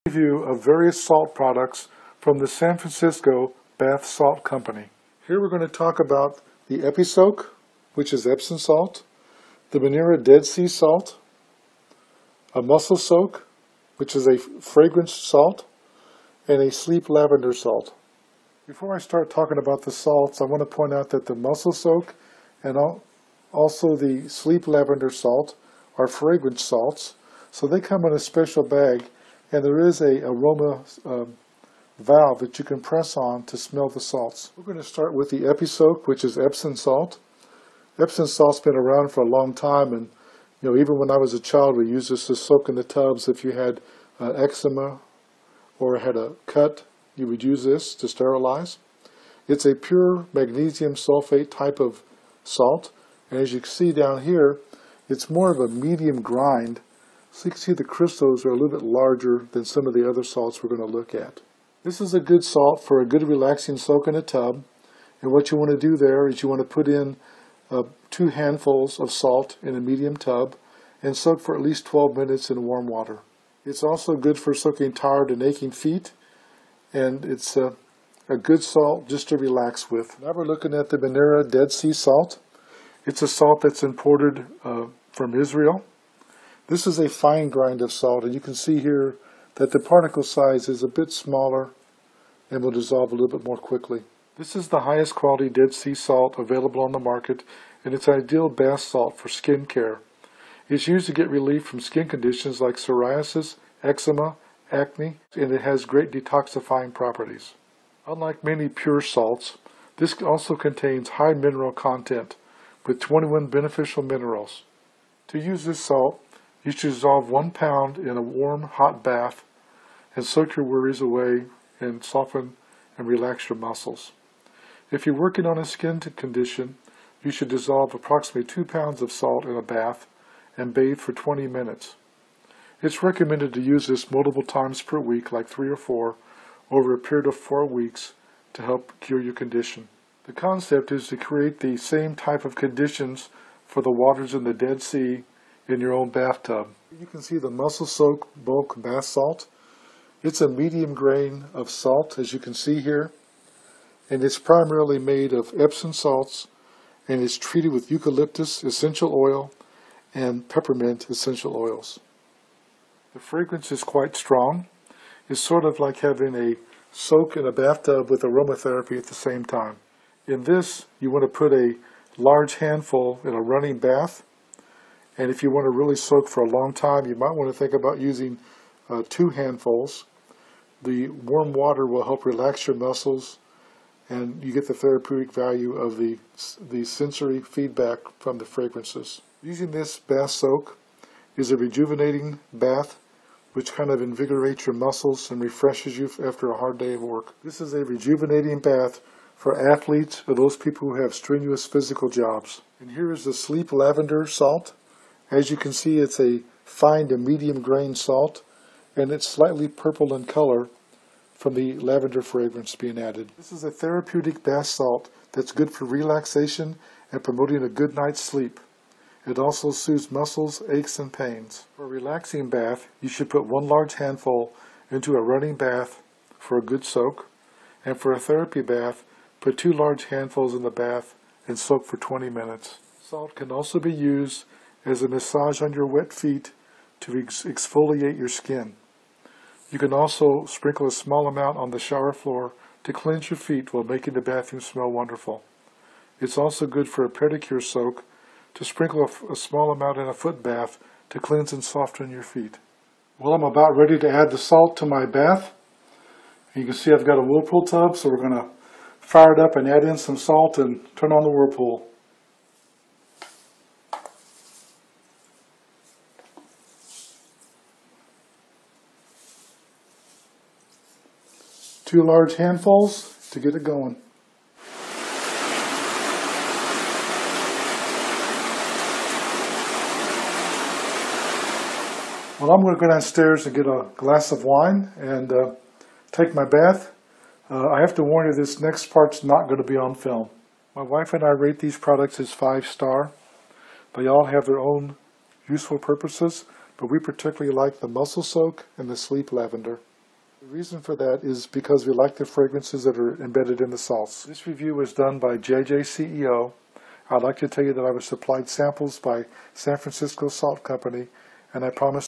Review of various salt products from the San Francisco Bath Salt Company. Here we're going to talk about the Epsoak, which is Epsom salt, the Magnesium Dead Sea salt, a mussel soak, which is a fragrance salt, and a sleep lavender salt. Before I start talking about the salts, I want to point out that the mussel soak and also the sleep lavender salt are fragrance salts, so they come in a special bag, and there is a aroma valve that you can press on to smell the salts. We're going to start with the Epsoak, which is Epsom salt. Epsom salt's been around for a long time, and even when I was a child, we used this to soak in the tubs. If you had eczema or had a cut, you would use this to sterilize. It's a pure magnesium sulfate type of salt, and as you can see down here, it's more of a medium grind. So you can see the crystals are a little bit larger than some of the other salts we're going to look at. This is a good salt for a good relaxing soak in a tub. And what you want to do there is you want to put in 2 handfuls of salt in a medium tub and soak for at least 12 minutes in warm water. It's also good for soaking tired and aching feet, and it's a good salt just to relax with. Now we're looking at the Magnesium Dead Sea salt. It's a salt that's imported from Israel. This is a fine grind of salt, and you can see here that the particle size is a bit smaller and will dissolve a little bit more quickly. This is the highest quality Dead Sea salt available on the market, and it's an ideal bath salt for skin care. It's used to get relief from skin conditions like psoriasis, eczema, acne, and it has great detoxifying properties. Unlike many pure salts, this also contains high mineral content with 21 beneficial minerals. To use this salt, you should dissolve 1 pound in a warm, hot bath and soak your worries away and soften and relax your muscles. If you're working on a skin condition, you should dissolve approximately 2 pounds of salt in a bath and bathe for 20 minutes. It's recommended to use this multiple times per week, like 3 or 4, over a period of 4 weeks to help cure your condition. The concept is to create the same type of conditions for the waters in the Dead Sea in your own bathtub. You can see the mussel soak bulk bath salt. It's a medium grain of salt, as you can see here, and it's primarily made of Epsom salts, and it's treated with eucalyptus essential oil and peppermint essential oils. The fragrance is quite strong. It's sort of like having a soak in a bathtub with aromatherapy at the same time. In this, you want to put a large handful in a running bath. And if you want to really soak for a long time, you might want to think about using 2 handfuls. The warm water will help relax your muscles, and you get the therapeutic value of the sensory feedback from the fragrances. Using this bath soak is a rejuvenating bath, which kind of invigorates your muscles and refreshes you after a hard day of work. This is a rejuvenating bath for athletes or those people who have strenuous physical jobs. And here is the sleep lavender salt. As you can see, it's a fine to medium grain salt, and it's slightly purple in color from the lavender fragrance being added. This is a therapeutic bath salt that's good for relaxation and promoting a good night's sleep. It also soothes muscles, aches, and pains. For a relaxing bath, you should put 1 large handful into a running bath for a good soak, and for a therapy bath, put 2 large handfuls in the bath and soak for 20 minutes. Salt can also be used as a massage on your wet feet to exfoliate your skin. You can also sprinkle a small amount on the shower floor to cleanse your feet while making the bathroom smell wonderful. It's also good for a pedicure soak to sprinkle a small amount in a foot bath to cleanse and soften your feet. Well, I'm about ready to add the salt to my bath. You can see I've got a whirlpool tub, so we're going to fire it up and add in some salt and turn on the whirlpool. Two large handfuls to get it going. Well, I'm going to go downstairs and get a glass of wine and take my bath. I have to warn you, this next part's not going to be on film. My wife and I rate these products as 5-star. They all have their own useful purposes, but we particularly like the mussel soak and the sleep lavender. The reason for that is because we like the fragrances that are embedded in the salts. This review was done by JJ CEO. I'd like to tell you that I was supplied samples by San Francisco Salt Company, and I promise